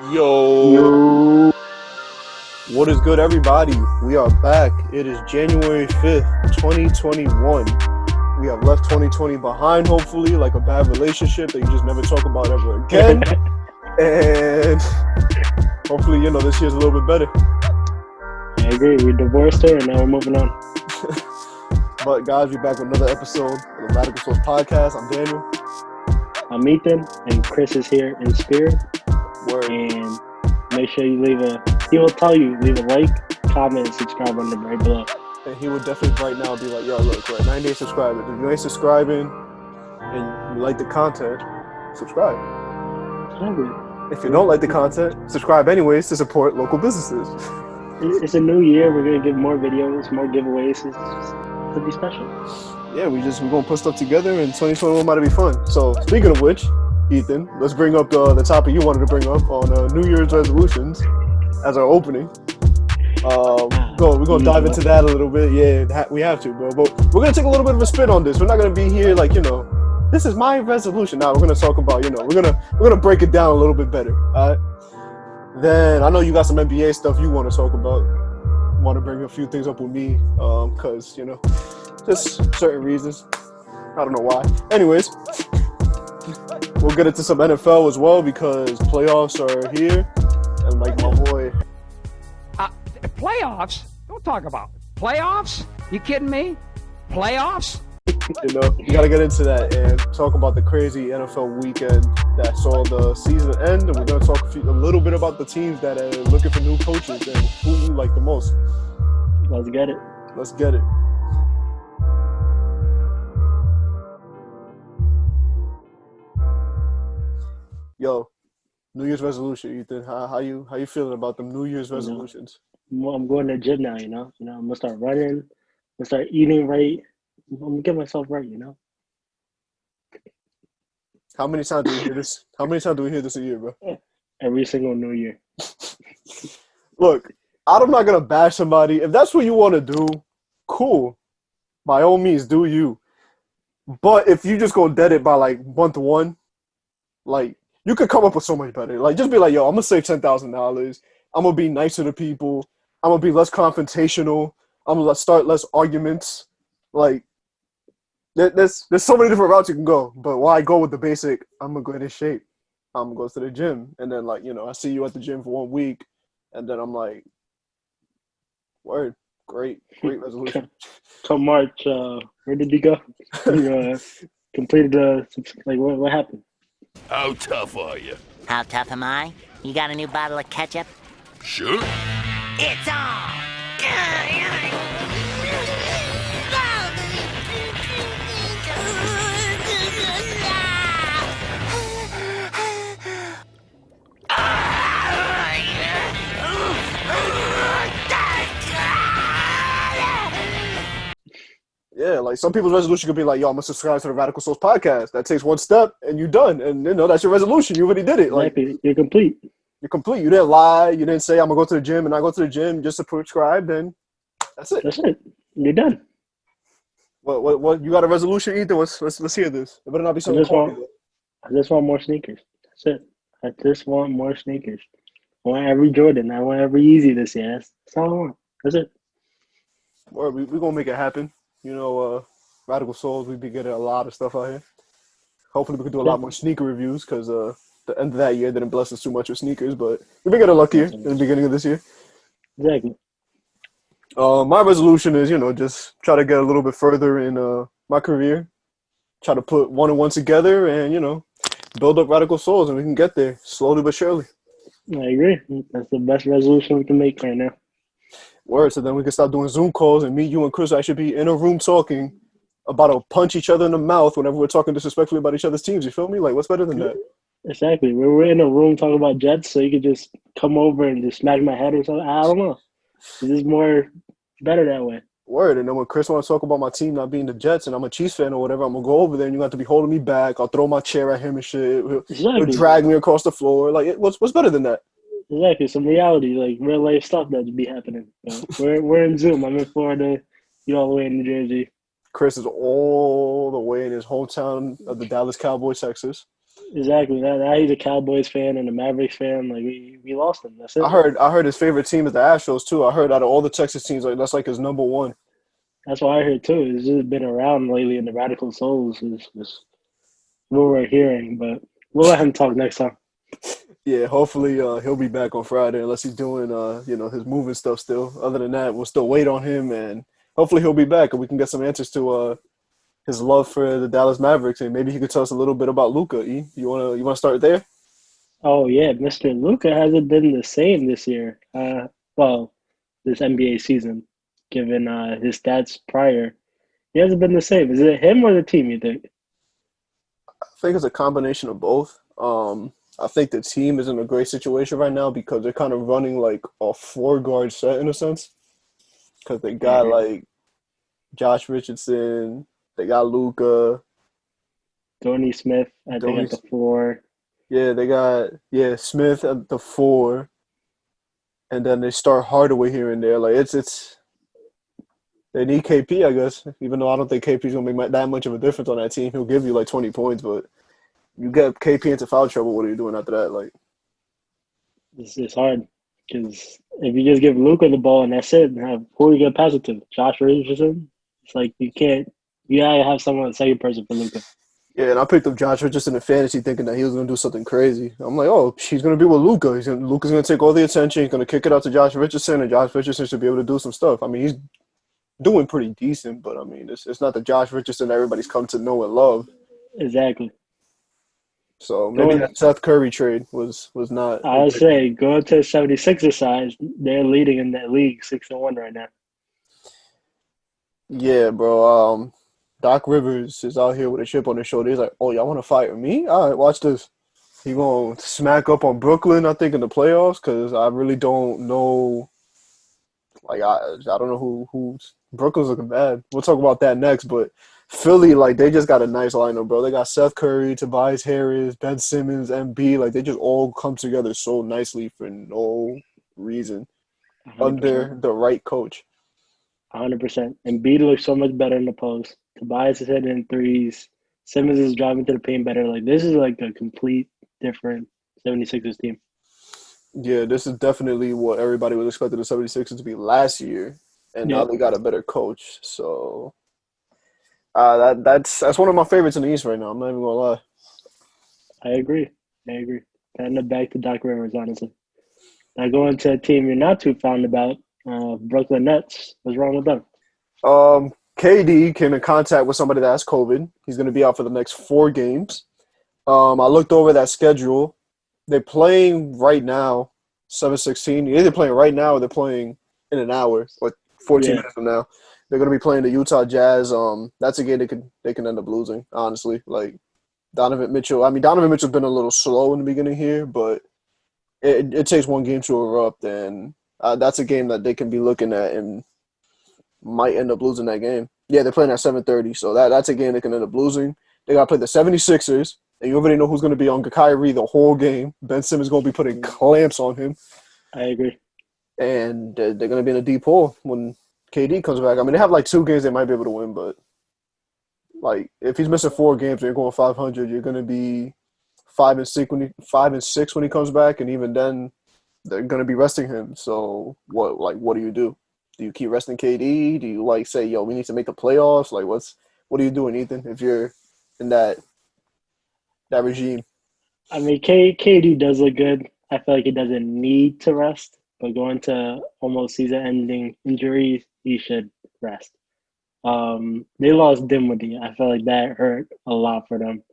Yo, what is good, everybody? We are back. It is January 5th, 2021. We have left 2020 behind, hopefully, like a bad relationship that you just never talk about ever again. And hopefully, this year's a little bit better. I agree. We divorced her and now we're moving on. But, guys, we're back with another episode of the Radical Souls Podcast. I'm Daniel. I'm Ethan, and Chris is here in spirit. Word. And make sure you he will tell you, leave a like, comment, and subscribe on the right below. And he would definitely right now be like, yo, look, we're at 98 subscribers. If you ain't subscribing and you like the content, subscribe. If you don't like the content, subscribe anyways to support local businesses. It's a new year. We're going to give more videos, more giveaways. It'll be special. Yeah, we're going to put stuff together, and 2021 might be fun. So, speaking of which, Ethan, let's bring up the topic you wanted to bring up on New Year's resolutions as our opening. We're going to dive into that a little bit. Yeah, we have to, bro. But we're going to take a little bit of a spin on this. We're not going to be here like, this is my resolution. Now we're going to talk about, we're going to break it down a little bit better. All right? Then I know you got some NBA stuff you want to talk about. Want to bring a few things up with me because, just certain reasons. I don't know why. Anyways, we'll get into some NFL as well because playoffs are here. And like my boy. Playoffs? Don't talk about it. Playoffs? You kidding me? Playoffs? You got to get into that and talk about the crazy NFL weekend that saw the season end. And we're going to talk a little bit about the teams that are looking for new coaches and who you like the most. Let's get it. Let's get it. Yo, New Year's resolution, Ethan. How you feeling about them New Year's resolutions? I'm going to the gym now, I'm going to start running. I'm going to start eating right. I'm going to get myself right, How many times do we hear this? How many times do we hear this a year, bro? Every single New Year. Look, I'm not going to bash somebody. If that's what you want to do, cool. By all means, do you. But if you just go dead it by, like, month one, like, you could come up with so much better. Like, just be like, yo, I'm going to save $10,000. I'm going to be nicer to people. I'm going to be less confrontational. I'm going to start less arguments. Like, there's so many different routes you can go. But why go with the basic, I'm going to get in shape. I'm going to go to the gym. And then, like, I see you at the gym for 1 week. And then I'm like, word, great resolution. Come March, where did you go? You completed what happened? How tough are you? How tough am I? You got a new bottle of ketchup? Sure. It's on! Yeah, like some people's resolution could be like, yo, I'm going to subscribe to the Radical Souls podcast. That takes one step and you're done. And, that's your resolution. You already did it. Like, exactly. You're complete. You're complete. You didn't lie. You didn't say, I'm going to go to the gym and I go to the gym just to subscribe. Then that's it. That's it. You're done. What you got a resolution, Ethan? Let's hear this. It better not be something I just want more sneakers. That's it. I just want more sneakers. I want every Jordan. I want every Yeezy this year. That's all I want. That's it. We're going to make it happen. Radical Souls, we be getting a lot of stuff out here. Hopefully we can do a lot more sneaker reviews because the end of that year didn't bless us too much with sneakers, but we've been getting luckier in the beginning of this year. Exactly. My resolution is, just try to get a little bit further in my career, try to put one and one together and, build up Radical Souls and we can get there slowly but surely. I agree. That's the best resolution we can make right now. Word, so then we can start doing Zoom calls and me, you, and Chris actually be in a room talking about to punch each other in the mouth whenever we're talking disrespectfully about each other's teams. You feel me? Like, what's better than that? Exactly. We're in a room talking about Jets, so you could just come over and just smack my head or something. I don't know. It's just better that way. Word. And then when Chris wants to talk about my team not being the Jets and I'm a Chiefs fan or whatever, I'm going to go over there and you have to be holding me back. I'll throw my chair at him and shit. He'll drag me across the floor. Like, what's better than that? Exactly, some reality, like real life stuff that be happening. We're in Zoom. I'm in Florida. You all the way in New Jersey. Chris is all the way in his hometown of the Dallas Cowboys, Texas. Exactly. Now he's a Cowboys fan and a Mavericks fan. Like we lost him. That's I it. heard I heard his favorite team is the Astros too. I heard out of all the Texas teams, like that's like his number one. That's what I heard too. It's just been around lately, and the Radical Souls is what we're hearing. But we'll let him talk next time. Yeah, hopefully he'll be back on Friday unless he's doing his moving stuff still. Other than that, we'll still wait on him and hopefully he'll be back and we can get some answers to his love for the Dallas Mavericks and maybe he could tell us a little bit about Luka. E, you wanna start there? Oh yeah, Mr. Luca hasn't been the same this year. Well, this NBA season, given his stats prior, he hasn't been the same. Is it him or the team? You think? I think it's a combination of both. I think the team is in a great situation right now because they're kind of running like a four guard set in a sense. Because they I got agree. like Josh Richardson, they got Luca, Tony Smith, I think at Tony. the four. Yeah, they got Smith at the four, and then they start Hardaway here and there. Like it's they need KP, I guess. Even though I don't think KP's gonna make that much of a difference on that team, he'll give you like 20 points, but you get KP into foul trouble. What are you doing after that? Like, It's hard because if you just give Luca the ball and that's it, and have who are you gonna pass it to? Josh Richardson? It's like you can't. You gotta have someone second person for Luca. yeah, and I picked up Josh Richardson in fantasy thinking that he was gonna do something crazy. I'm like, oh, she's gonna be with Luca. Luca's gonna take all the attention. He's gonna kick it out to Josh Richardson, and Josh Richardson should be able to do some stuff. I mean, he's doing pretty decent, but I mean, it's not the Josh Richardson everybody's come to know and love. Exactly. So maybe Going, that Seth Curry trade was not I would indicative. say going to the 76ers side, they're leading in that league 6-1 right now. Yeah, bro. Doc Rivers is out here with a chip on his shoulder. He's like, "Oh, y'all want to fight with me? All right, watch this. He gonna smack up on Brooklyn, I think, in the playoffs because I really don't know. Like, I don't know who's Brooklyn's looking bad. We'll talk about that next. But Philly, like, they just got a nice lineup, bro. They got Seth Curry, Tobias Harris, Ben Simmons, MB. Like, they just all come together so nicely for no reason 100%. under the right coach. 100%. And B looks so much better in the post. Tobias is hitting threes. Simmons is driving to the paint better. Like, this is like a complete different 76ers team. Yeah, this is definitely what everybody was expecting the 76ers to be last year, and now Yep, they got a better coach. So that's one of my favorites in the East right now. I'm not even gonna lie. I agree. I agree. Kind of back to Doc Rivers, honestly. Now going to a team you're not too fond about, Brooklyn Nets. What's wrong with them? KD came in contact with somebody that has COVID. He's going to be out for the next 4 games. I looked over that schedule. They're playing right now, 7:16. Either they're playing right now or they're playing in an hour or 14 Yeah, minutes from now. They're going to be playing the Utah Jazz. That's a game they can end up losing. Honestly, like Donovan Mitchell. I mean, Donovan Mitchell's been a little slow in the beginning here, but it takes one game to erupt, and that's a game that they can be looking at and might end up losing that game. Yeah, they're playing at 7:30, so that's a game they can end up losing. They got to play the 76ers, and you already know who's going to be on Kyrie the whole game. Ben Simmons is going to be putting clamps on him, I agree. and they're going to be in a deep hole when KD comes back. I mean, they have like 2 games they might be able to win, but like if he's missing 4 games and you're going 500, you're going to be 5-6 when he comes back, and even then, they're going to be resting him. So what do you do? Do you keep resting KD? Do you like say, yo, we need to make the playoffs? Like, what are you doing, Ethan? If you're in that regime, I mean, KD does look good. I feel like he doesn't need to rest, but going to almost season-ending injuries, he should rest. They lost Dinwiddie. I feel like that hurt a lot for them,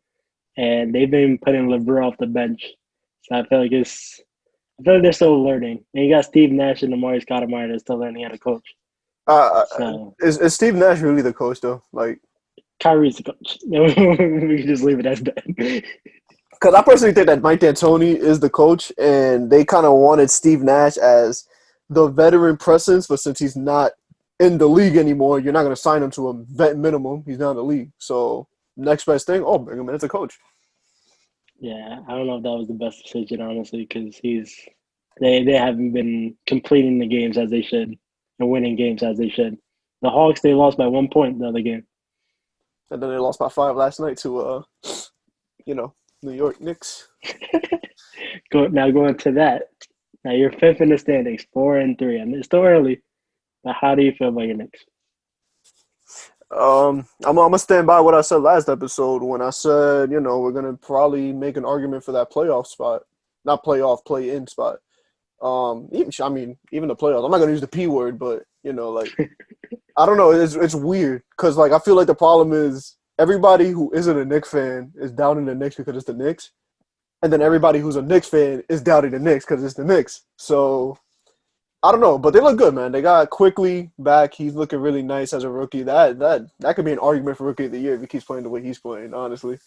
and they've been putting LeBron off the bench. So I feel like they're still learning. And you got Steve Nash and Amari Stoudemire that's still learning how to coach. uh, So is Steve Nash really the coach though? Like, Kyrie's the coach. We can just leave it as that. because I personally think that Mike D'Antoni is the coach, and they kind of wanted Steve Nash as the veteran presence, but since he's not in the league anymore, you're not going to sign him to a vet minimum. He's not in the league, so next best thing, bring him in as a coach. Yeah, I don't know if that was the best decision, honestly, because they haven't been completing the games as they should and winning games as they should. The Hawks, they lost by 1 point the other game. And then they lost by 5 last night to you know New York Knicks. Going to that. Now you're fifth in the standings, 4-3. I mean, it's still early, but how do you feel about your Knicks? I'm gonna stand by what I said last episode when I said, we're gonna probably make an argument for that playoff spot, not playoff, play-in spot. Even the playoffs. I'm not gonna use the P word, but I don't know. It's weird because I feel like the problem is everybody who isn't a Knicks fan is doubting the Knicks because it's the Knicks, and then everybody who's a Knicks fan is doubting the Knicks because it's the Knicks. So I don't know, but they look good, man. They got Quickly back. He's looking really nice as a rookie. That could be an argument for Rookie of the Year if he keeps playing the way he's playing, honestly.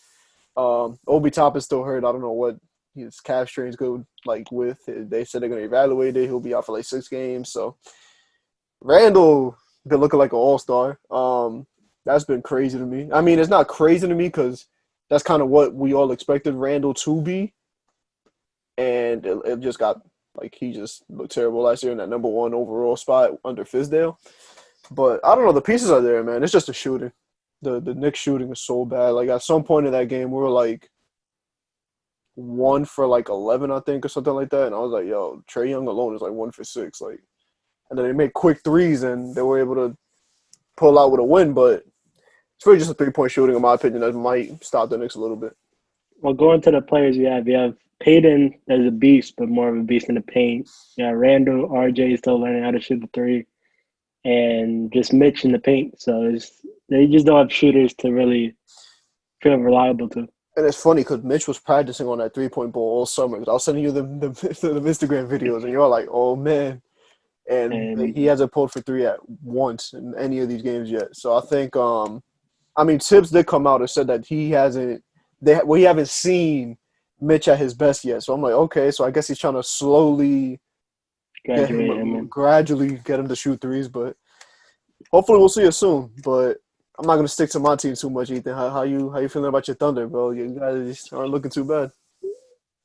Obi Toppin's still hurt. I don't know what his calf strain's good with. They said they're going to evaluate it. He'll be out for 6 games. So Randall been looking like an all-star. That's been crazy to me. I mean, it's not crazy to me because that's kind of what we all expected Randall to be. And it just got – he just looked terrible last year in that number 1 overall spot under Fizdale. But I don't know. The pieces are there, man. It's just the shooting. The Knicks shooting is so bad. At some point in that game, we were 1 for 11, I think, or something like that. And I was like, yo, Trae Young alone is 1 for 6. And then they made quick threes and they were able to pull out with a win. But it's really just a 3-point shooting, in my opinion, that might stop the Knicks a little bit. Well, going to the players you have Payton as a beast, but more of a beast in the paint. Yeah, Randall, RJ is still learning how to shoot the 3, and just Mitch in the paint. So they just don't have shooters to really feel reliable to. And it's funny because Mitch was practicing on that 3-point ball all summer. I was sending you the Instagram videos, and you're like, oh, man. And he hasn't pulled for 3 at once in any of these games yet. So I think, Tibbs did come out and said that we haven't seen Mitch at his best yet. So I'm like, okay, so I guess he's trying to slowly gradually get him to shoot 3s, but hopefully we'll see it soon. But I'm not gonna stick to my team too much, Ethan. How you feeling about your Thunder, bro? You guys aren't looking too bad.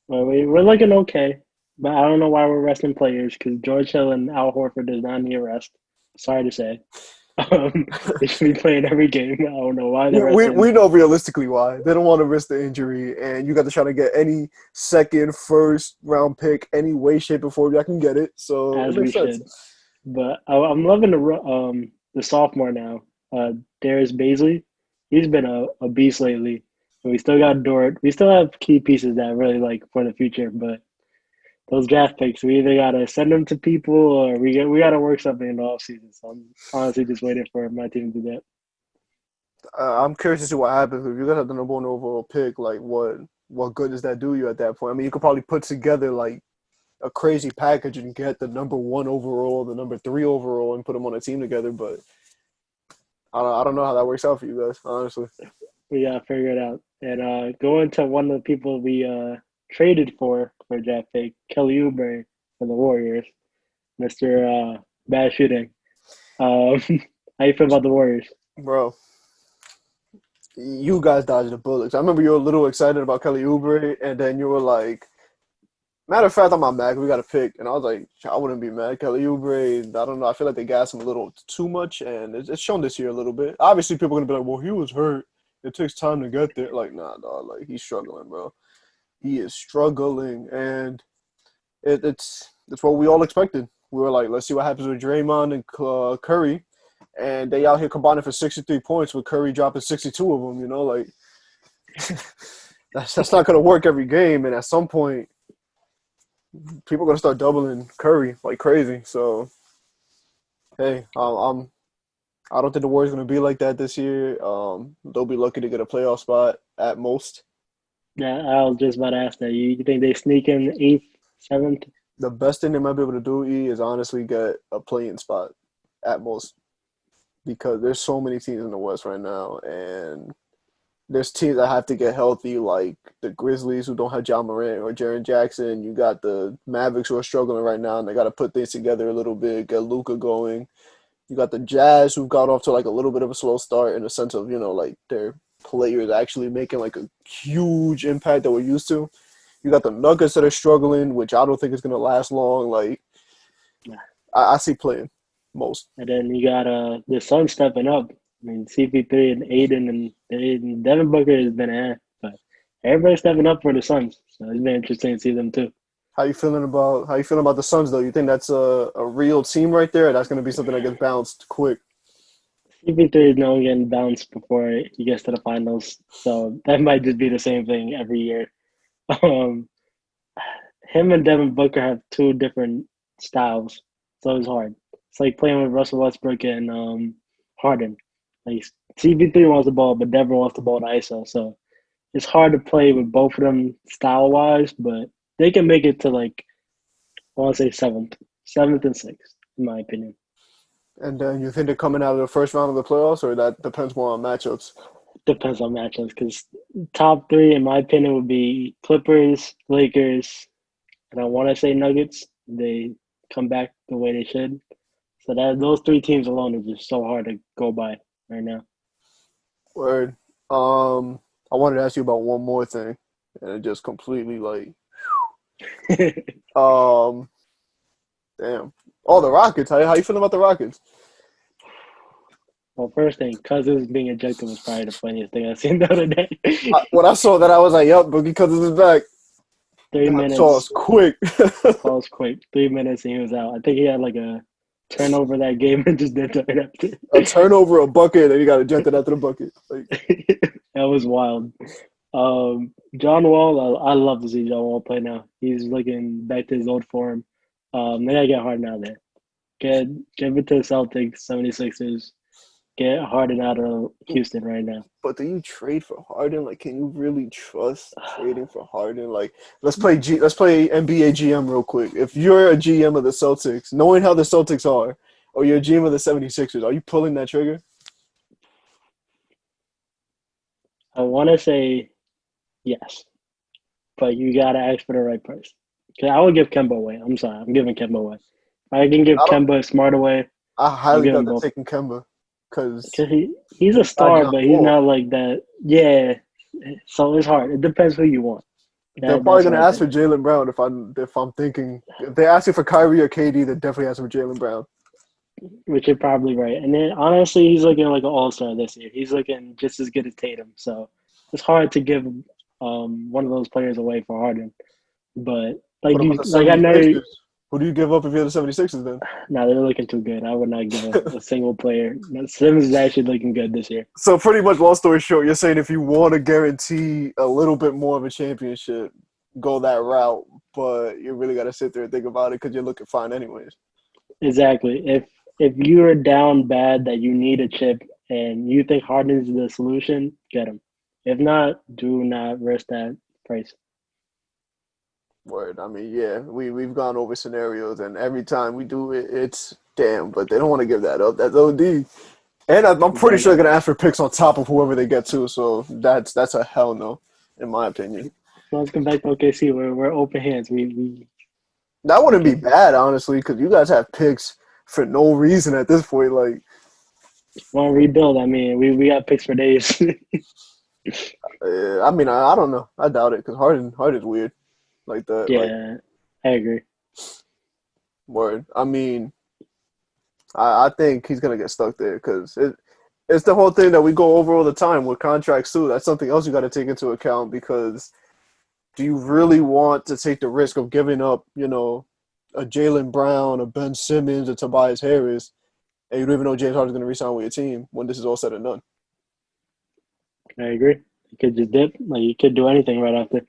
Well, we're looking okay, but I don't know why we're resting players because George Hill and Al Horford does not need a rest. Sorry to say. They should be playing every game. I don't know why they're resting. We know realistically why. They don't want to risk the injury, and you got to try to get any second, first round pick, any way, shape, or form I can get it. So as it makes we sense. should. But I'm loving the sophomore now, Darius Baisley. He's been a beast lately. And we still got Dort. We still have key pieces that I really like for the future, but those draft picks, we either gotta send them to people or we gotta work something in the offseason. So I'm honestly just waiting for my team to do that. I'm curious to see what happens if you guys have the number 1 overall pick. What good does that do you at that point? I mean, you could probably put together a crazy package and get the number 1 overall, the number 3 overall, and put them on a team together. But I don't know how that works out for you guys, honestly. We gotta figure it out. And going to one of the people we traded for draft pick, Kelly Oubre for the Warriors, Mr. Bad Shooting. How you feel about the Warriors? Bro, you guys dodged the bullets. I remember you were a little excited about Kelly Oubre, and then you were like, matter of fact, I'm not mad. We got a pick. And I was like, I wouldn't be mad. Kelly Oubre, I don't know. I feel like they gassed him a little too much, and it's shown this year a little bit. Obviously, people are going to be like, well, he was hurt. It takes time to get there. Nah, dog. He's struggling, bro. He is struggling, and it's what we all expected. We were like, let's see what happens with Draymond and Curry, and they out here combining for 63 points with Curry dropping 62 of them. That's not going to work every game, and at some point, people are going to start doubling Curry like crazy. So, hey, I don't think the Warriors are going to be like that this year. They'll be lucky to get a playoff spot at most. Yeah, I was just about to ask that. You think they sneak in 8th, 7th? The best thing they might be able to do, is honestly get a play-in spot at most, because there's so many teams in the West right now, and there's teams that have to get healthy, like the Grizzlies who don't have John Morant or Jaren Jackson. You got the Mavericks who are struggling right now, and they got to put things together a little bit, get Luka going. You got the Jazz who got off to a little bit of a slow start in the sense of, their players actually making a huge impact that we're used to. You got the Nuggets that are struggling, which I don't think is going to last long. I see playing most. And then you got the Suns stepping up. I mean, CP3 and Aiden and Devin Booker has been but everybody's stepping up for the Suns. So it's been interesting to see them too. How you feeling about the Suns though? You think that's a real team right there? Or that's going to be something that gets bounced quick. CP3 is known getting bounced before he gets to the finals, so that might just be the same thing every year. Um, him and Devin Booker have two different styles, so it's hard. It's like playing with Russell Westbrook and Harden. Like CP3 wants the ball, but Devin wants the ball to ISO. So it's hard to play with both of them style wise, but they can make it to like I want to say seventh and sixth, in my opinion. And then you think they're coming out of the first round of the playoffs, or that depends more on matchups? Depends on matchups because top three, in my opinion, would be Clippers, Lakers, and I want to say Nuggets. They come back the way they should. So that those three teams alone are just so hard to go by right now. Word. I wanted to ask you about one more thing, and it just completely damn. Oh, the Rockets. How you feeling about the Rockets? Well, first thing, Cousins being ejected was probably the funniest thing I seen the other day. When I saw that, I was like, "Yup, Boogie Cousins is back." 3 minutes. Sauce quick. Calls quick. 3 minutes and he was out. I think he had like a turnover that game and just did it after. A turnover, a bucket, and he got ejected after the bucket. Like, That was wild. John Wall, I love to see John Wall play now. He's looking back to his old form. They gotta get Harden out there. Give it to the Celtics, 76ers. Get Harden out of Houston right now. but do you trade for Harden? Like, can you really trust trading for Harden? Like, let's play NBA GM real quick. If you're a GM of the Celtics, knowing how the Celtics are, or you're a GM of the 76ers, are you pulling that trigger? I want to say yes, but you gotta ask for the right price. Cause I would give Kemba away. I'm sorry, I'm giving Kemba away. If I can give Kemba Smart away, I highly doubt giving they're both. taking Kemba because Cause he's a star, but he's not like that. Yeah, so it's hard. It depends who you want. they're probably gonna ask for Jaylen Brown if I'm thinking if they're asking for Kyrie or KD, they're definitely asking for Jaylen Brown. Which you're probably right. And then honestly, he's looking like an all-star this year. He's looking just as good as Tatum. So it's hard to give one of those players away for Harden. But What about the 76ers? Who do you give up if you're the 76ers then? No, they're looking too good. I would not give a single player. No, Simmons is actually looking good this year. So pretty much, long story short, you're saying if you want to guarantee a little bit more of a championship, go that route. But you really got to sit there and think about it because you're looking fine anyways. Exactly. If you're down bad that you need a chip and you think Harden's the solution, get him. If not, do not risk that price. Word. I mean, yeah, we've gone over scenarios, and every time we do it, it's damn. But they don't want to give that up. That's OD. And I'm pretty sure they're gonna ask for picks on top of whoever they get to. So that's a hell no, in my opinion. So let's come back to OKC. We're open hands. We That wouldn't be bad, honestly, because you guys have picks for no reason at this point. Like, want to rebuild. I mean, we got picks for days. I mean, I don't know. I doubt it because Harden's weird. Like the yeah, I agree. Word. I mean, I think he's gonna get stuck there because it's the whole thing that we go over all the time with contracts too. That's something else you got to take into account because do you really want to take the risk of giving up, a Jaylen Brown, a Ben Simmons, a Tobias Harris, and you don't even know James Harden's gonna re-sign with your team when this is all said and done? I agree. He could just dip. Like he could do anything right after.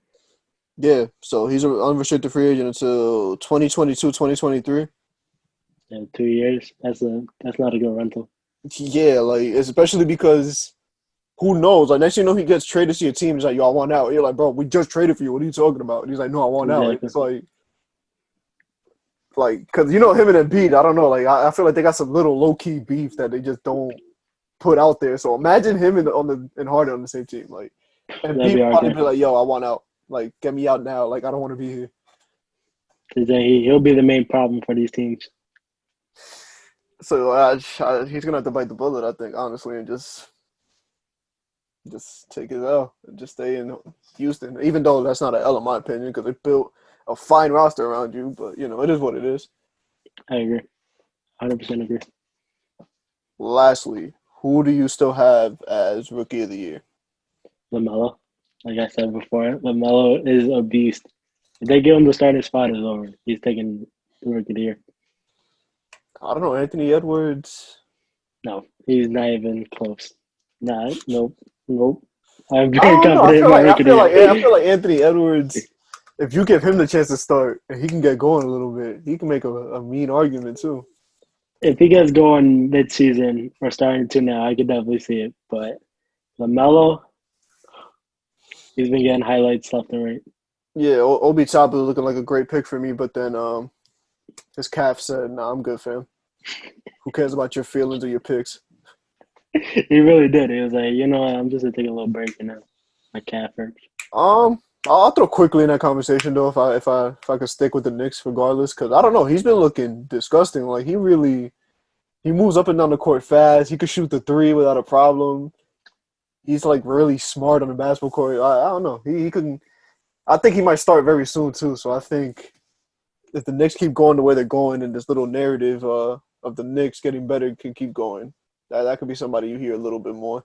Yeah, so he's an unrestricted free agent until 2022, 2023. Yeah, 2 years. That's not a good rental. Yeah, like especially because who knows? Like next thing you know, he gets traded to your team. He's like, "Yo, I want out." You're like, "Bro, we just traded for you. What are you talking about?" And he's like, "No, I want out." It's like, cause him and Embiid, I don't know. Like I feel like they got some little low key beef that they just don't put out there. So imagine him and Harden on the same team. Like Embiid probably be like, "Yo, I want out. Like get me out now. Like I don't want to be here." Cause then he'll be the main problem for these teams. So he's gonna have to bite the bullet, I think, honestly, and just take it out and just stay in Houston. Even though that's not an L in my opinion, because they built a fine roster around you, but it is what it is. I agree, 100% agree. Lastly, who do you still have as Rookie of the Year? LaMelo. Like I said before, LaMelo is a beast. If they give him the starting spot, it's over. He's taking the Rookie of the Year. I don't know, Anthony Edwards. No, he's not even close. Nah, nope. I'm I very don't know. confident in my I Rookie of feel the like I Year. feel like Anthony Edwards. If you give him the chance to start and he can get going a little bit, he can make a mean argument too. If he gets going mid-season or starting to now, I could definitely see it. But LaMelo, he's been getting highlights left and right. Yeah, Obi Toppin looking like a great pick for me, but then his calf said, "Nah, I'm good, fam. Who cares about your feelings or your picks?" He really did. He was like, you know what, I'm just gonna take a little break and my calf hurts. I'll throw quickly in that conversation though if I could stick with the Knicks regardless, because I don't know, he's been looking disgusting. Like he moves up and down the court fast. He could shoot the three without a problem. He's like really smart on the basketball court. I don't know. He couldn't. I think he might start very soon too. So I think if the Knicks keep going the way they're going, and this little narrative of the Knicks getting better can keep going, that could be somebody you hear a little bit more.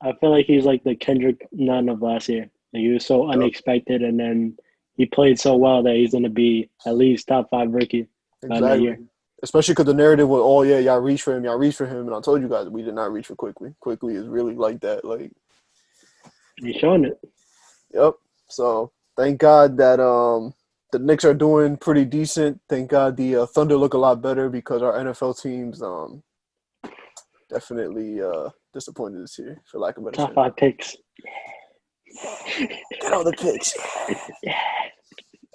I feel like he's like the Kendrick Nunn of last year. Like he was so Yep, unexpected, and then he played so well that he's gonna be at least top 5 rookie by that exactly. year. Especially because the narrative was, oh yeah, y'all reach for him, and I told you guys we did not reach for Quickly. Quickly is really like that. Like, He's showing it. yep. So thank God that the Knicks are doing pretty decent. Thank God the Thunder look a lot better because our NFL teams definitely disappointed this year, for lack of a better Top term. 5 picks. Get all the picks.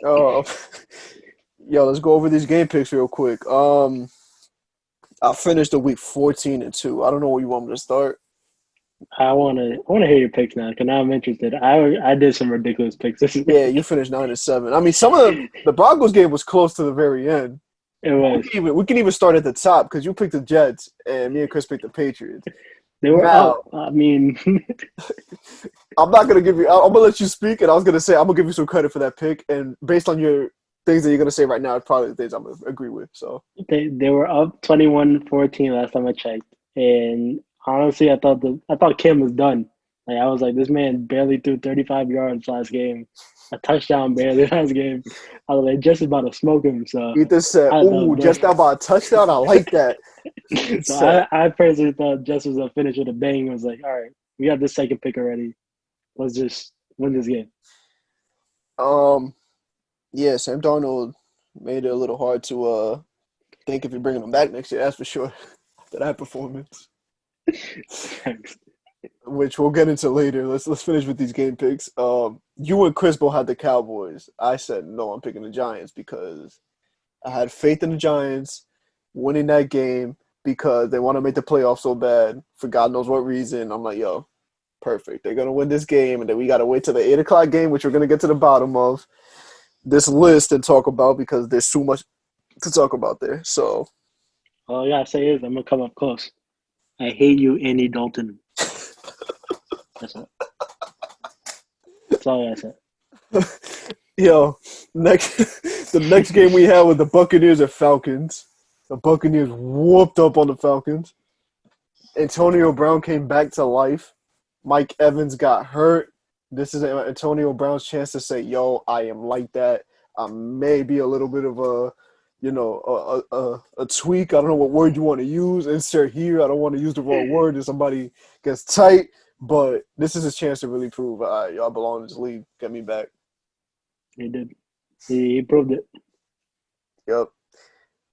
Uh, yo, let's go over these game picks real quick. I finished the week 14-2. I don't know where you want me to start. I wanna hear your picks now because now I'm interested. I did some ridiculous picks. Yeah, you finished 9-7. I mean, some of the Broncos game was close to the very end. It was. We can even start at the top because you picked the Jets and me and Chris picked the Patriots. They were Now, up. I mean, I'm not gonna give you. I'm gonna let you speak, and I was gonna say I'm gonna give you some credit for that pick. And based on your things that you're gonna say right now, it's probably the things I'm gonna agree with. So they were up 21-14 last time I checked, and honestly, I thought Kim was done. Like I was like, this man barely threw 35 yards last game, a touchdown barely last game. I was like, just about to smoke him. So Ethan said, I "Ooh, just thought, about a touchdown. I like that." so Said, I personally thought Jess was gonna finish with a bang. I was like, all right, we got the second pick already. Let's just win this game. yeah, Sam Darnold made it a little hard to think if you're bringing him back next year. That's for sure. After that performance, Thanks. which we'll get into later. Let's finish with these game picks. You and Chris both had the Cowboys. I said no. I'm picking the Giants because I had faith in the Giants winning that game because they want to make the playoffs so bad for God knows what reason. I'm like, yo, perfect. They're gonna win this game, and then we gotta wait till the 8 o'clock game, which we're gonna get to the bottom of this list and talk about because there's too much to talk about there. So All I gotta say is I'm gonna come up close. I hate you, Andy Dalton. That's it. That's all I gotta say. yo, the next game we had was the Buccaneers and Falcons. The Buccaneers whooped up on the Falcons. Antonio Brown came back to life. Mike Evans got hurt. This is Antonio Brown's chance to say, yo, I am like that. I may be a little bit of a tweak. I don't know what word you want to use. Insert here. I don't want to use the wrong word if somebody gets tight. But this is his chance to really prove, all right, y'all belong in this league. Get me back. He did. He proved it. Yep.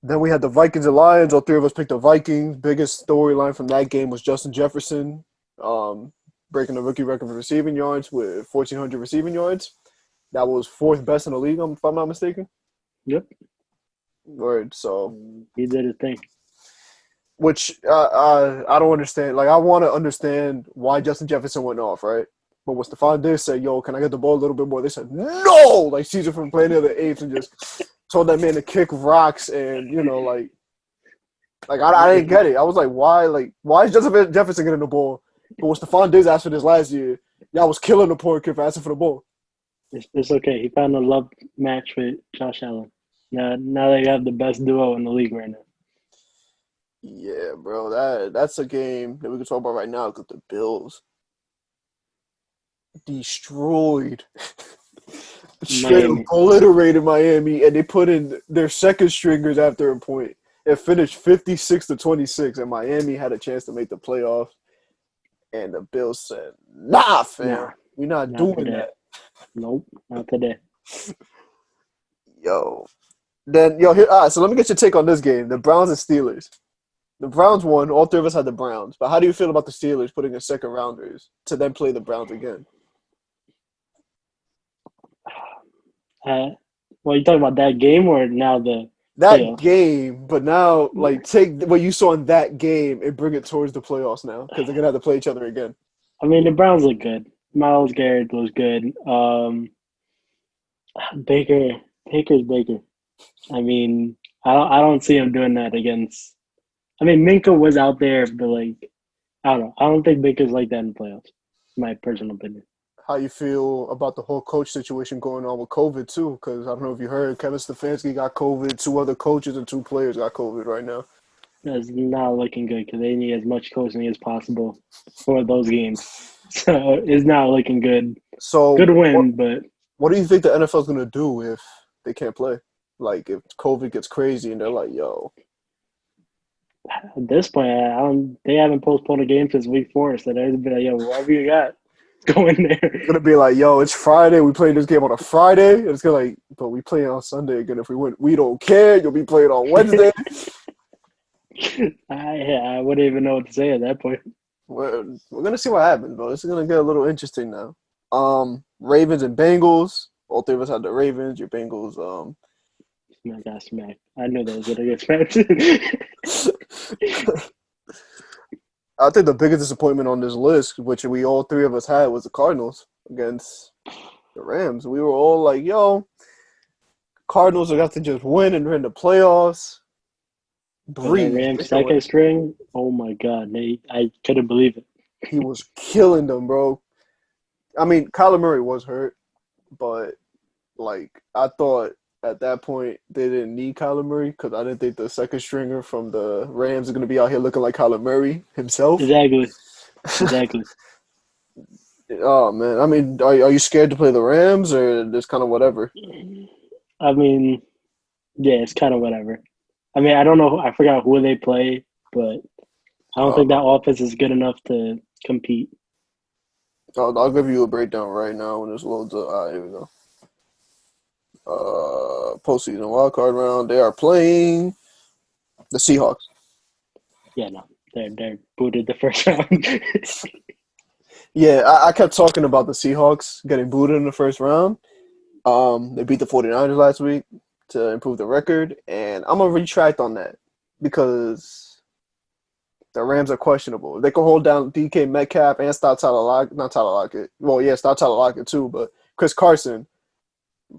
Then we had the Vikings and Lions. All three of us picked the Vikings. Biggest storyline from that game was Justin Jefferson breaking the rookie record for receiving yards with 1,400 receiving yards. That was fourth best in the league, if I'm not mistaken. Yep. Word. So, He did his thing. which I don't understand. Like, I want to understand why Justin Jefferson went off, right? But what Stephon Diggs said, yo, can I get the ball a little bit more? They said, no! Like, Caesar from Planet of the Apes and just told that man to kick rocks and, I didn't get it. I was like, why? Like, why is Justin Jefferson getting the ball? But when Stephon Diggs asked for this last year, y'all was killing the poor kid for asking for the ball. It's okay. He found a love match with Josh Allen. Now they have the best duo in the league right now. Yeah, bro. That's a game that we can talk about right now because the Bills. destroyed, straight Miami. obliterated Miami, and they put in their second stringers after a point. It finished 56-26, and Miami had a chance to make the playoffs. And the Bills said, "Nah, fam, Nah, we're not not doing today. that." Nope, not today. Yo, then yo, here. All right, so let me get your take on this game: the Browns and Steelers. The Browns won. All three of us had the Browns. But how do you feel about the Steelers putting in second rounders to then play the Browns again? Well, you talking about that game or now the That playoffs? game, but now like take what you saw in that game and bring it towards the playoffs now because they're gonna have to play each other again. I mean, the Browns look good. Miles Garrett was good. Baker's Baker. I mean, I don't see him doing that against. I mean, Minka was out there, but like, I don't know. I don't think Baker's like that in the playoffs. My personal opinion. How you feel about the whole coach situation going on with COVID too? Because I don't know if you heard, Kevin Stefanski got COVID. 2 other coaches and 2 players got COVID right now. That's not looking good because they need as much coaching as possible for those games. So it's not looking good. So Good win, but what do you think the NFL's gonna do if they can't play? Like if COVID gets crazy and they're like, "Yo, at this point, I don't. They haven't postponed a game since week 4, so they'd be like, "Yo, whatever you got, go in there." it's gonna be like, yo, it's Friday. We played this game on a Friday. And it's gonna like, but we play on Sunday again. If we win, we don't care. You'll be playing on Wednesday. I wouldn't even know what to say at that point. We're gonna see what happens, bro. This is gonna get a little interesting now. Ravens and Bengals. All three of us had the Ravens. Your Bengals. I got smacked. I knew that was gonna get smacked. I think the biggest disappointment on this list, which we all three of us had, was the Cardinals against the Rams. We were all like, yo, Cardinals are going to just win and they're in the playoffs. Breathe. Rams second string. Oh my god, I couldn't believe it. He was killing them, bro. I mean, Kyler Murray was hurt, but like I thought at that point they didn't need Kyler Murray because I didn't think the second stringer from the Rams is going to be out here looking like Kyler Murray himself. Exactly. Oh man, I mean, are you scared to play the Rams or just kind of whatever? I mean, yeah, it's kind of whatever. I mean, I don't know. I forgot who they play, but I don't think that offense is good enough to compete. I'll give you a breakdown right now when this loads up. All right, here we go. Postseason wildcard round. They are playing the Seahawks. Yeah, no, they're booted the first round. Yeah, I kept talking about the Seahawks getting booted in the first round. They beat the 49ers last week to improve the record, and I'm going to retract on that because the Rams are questionable. They can hold down DK Metcalf and stop Tyler Lockett. Not Tyler Lockett. Well, yeah, stop Tyler Lockett too, but Chris Carson,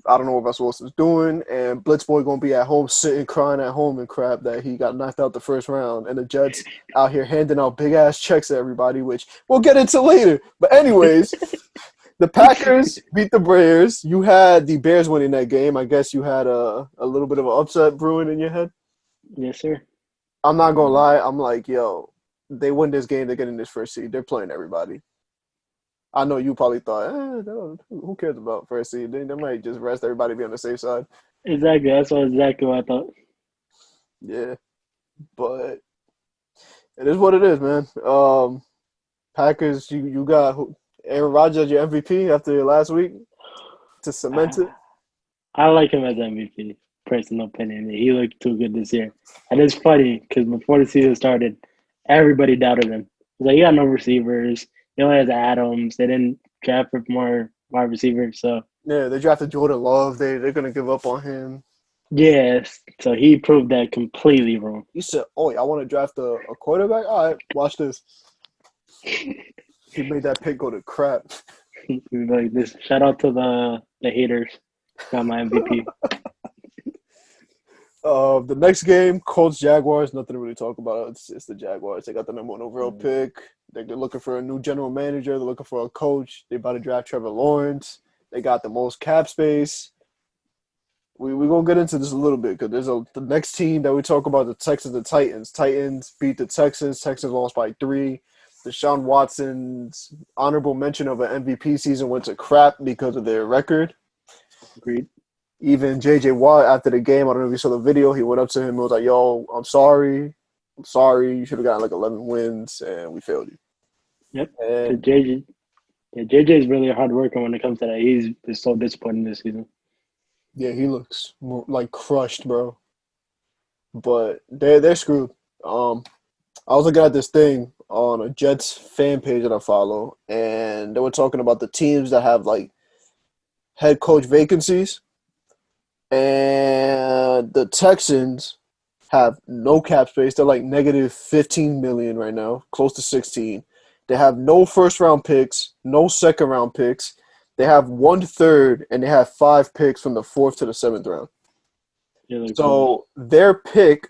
I don't know what Russell Wilson's doing, and Blitzboy going to be at home sitting crying at home and crap that he got knocked out the first round, and the Jets out here handing out big-ass checks to everybody, which we'll get into later. But anyways, the Packers beat the Bears. You had the Bears winning that game. I guess you had a little bit of an upset brewing in your head. Yes, sir. I'm not going to lie. I'm like, yo, they win this game, they're getting this first seed. They're playing everybody. I know you probably thought, who cares about first seed? They might just rest everybody, be on the safe side. Exactly. That's exactly what I thought. Yeah, but it is what it is, man. Packers, you got Aaron Rodgers, your MVP after last week to cement it. I like him as MVP. Personal opinion. He looked too good this year. And it's funny because before the season started, everybody doubted him. He got no receivers. He only has Adams. They didn't draft for more wide receivers. So Yeah, they drafted Jordan Love. They're gonna give up on him. yes. So he proved that completely wrong. He said, "Oh, I want to draft a quarterback. All right, watch this." He made that pick go to crap. Like this. Shout out to the haters. Got my MVP. The next game, Colts Jaguars. Nothing to really talk about. It's the Jaguars. They got the number 1 overall pick. They're looking for a new general manager. They're looking for a coach. They're about to draft Trevor Lawrence. They got the most cap space. We're going to get into this a little bit because there's the next team that we talk about, the Texans and Titans. Titans beat the Texans. Texans lost by 3. Deshaun Watson's honorable mention of an MVP season went to crap because of their record. Agreed. Even J.J. Watt, after the game, I don't know if you saw the video, he went up to him and was like, yo, I'm sorry. I'm sorry. You should have gotten like 11 wins, and we failed you. Yep. And JJ is really a hard worker when it comes to that. He's been so disappointing this season. yeah, he looks like crushed, bro. But they're screwed. I was looking at this thing on a Jets fan page that I follow, and they were talking about the teams that have like head coach vacancies, and the Texans have no cap space. They're like negative 15 million right now, close to 16. They have no first round picks, no second round picks. They have 1/3, and they have 5 picks from the 4th to the 7th round. Yeah, So their pick